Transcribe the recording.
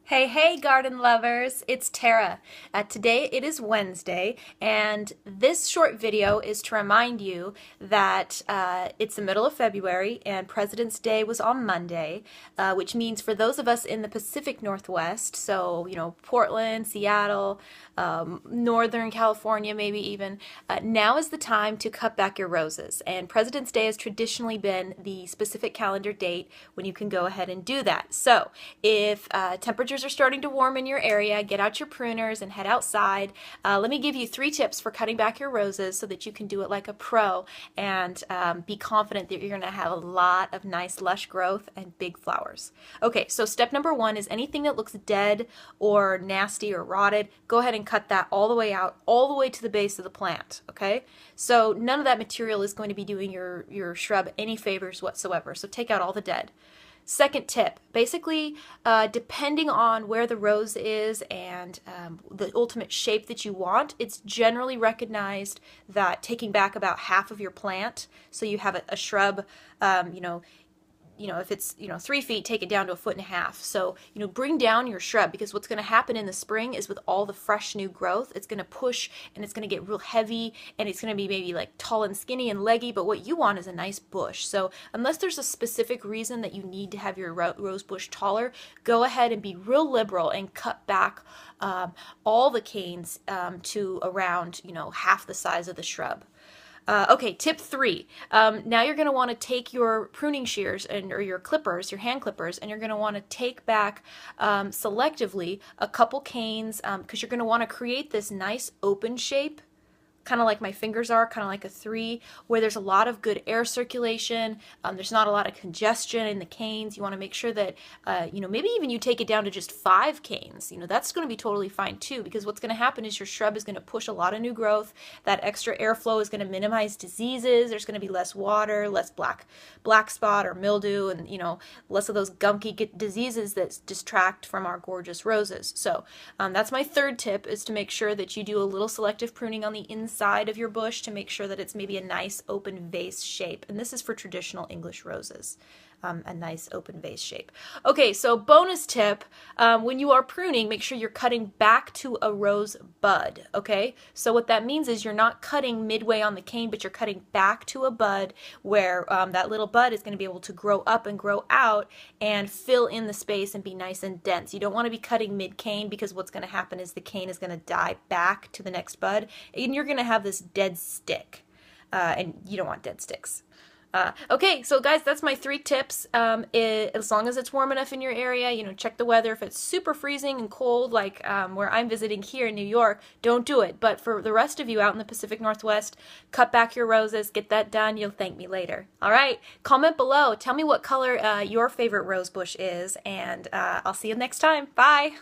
Hey, hey, garden lovers, it's Tara. Today it is Wednesday, and this short video is to remind you that it's the middle of February and President's Day was on Monday, which means for those of us in the Pacific Northwest, so, Portland, Seattle, Northern California, maybe even, now is the time to cut back your roses. And President's Day has traditionally been the specific calendar date when you can go ahead and do that. So, if temperatures are starting to warm in your area, get out your pruners and head outside. Let me give you 3 tips for cutting back your roses so that you can do it like a pro and be confident that you're going to have a lot of nice lush growth and big flowers. Okay, so step number 1 is anything that looks dead or nasty or rotted, go ahead and cut that all the way out, all the way to the base of the plant, okay? So none of that material is going to be doing your shrub any favors whatsoever, so take out all the dead. Second tip, basically, depending on where the rose is and the ultimate shape that you want, it's generally recognized that taking back about half of your plant, so you have a shrub, if it's 3 feet, take it down to 1.5 feet. So bring down your shrub, because what's going to happen in the spring is with all the fresh new growth, it's going to push and it's going to get real heavy and it's going to be maybe like tall and skinny and leggy, but what you want is a nice bush. So unless there's a specific reason that you need to have your rose bush taller, go ahead and be real liberal and cut back all the canes to around half the size of the shrub. Okay, tip 3. Now you're going to want to take your pruning shears or your clippers, your hand clippers, and you're going to want to take back selectively a couple canes because you're going to want to create this nice open shape, kind of like my fingers are, kind of like a 3, where there's a lot of good air circulation. There's not a lot of congestion in the canes. You want to make sure that, maybe even you take it down to just 5 canes. That's going to be totally fine too, because what's going to happen is your shrub is going to push a lot of new growth. That extra airflow is going to minimize diseases. There's going to be less water, less black spot or mildew, and less of those gunky diseases that distract from our gorgeous roses. So that's my 3rd tip, is to make sure that you do a little selective pruning on the inside of your bush to make sure that it's maybe a nice open vase shape. And this is for traditional English roses, a nice open vase shape. Okay, so bonus tip, when you are pruning, make sure you're cutting back to a rose bud, okay? So what that means is you're not cutting midway on the cane, but you're cutting back to a bud where that little bud is going to be able to grow up and grow out and fill in the space and be nice and dense. You don't want to be cutting mid-cane, because what's going to happen is the cane is going to die back to the next bud, and you're going to have this dead stick, and you don't want dead sticks. Okay, so guys, that's my 3 tips. As long as it's warm enough in your area, check the weather. If it's super freezing and cold, like where I'm visiting here in New York, don't do it. But for the rest of you out in the Pacific Northwest, cut back your roses, get that done. You'll thank me later. All right, comment below. Tell me what color your favorite rose bush is, and I'll see you next time. Bye!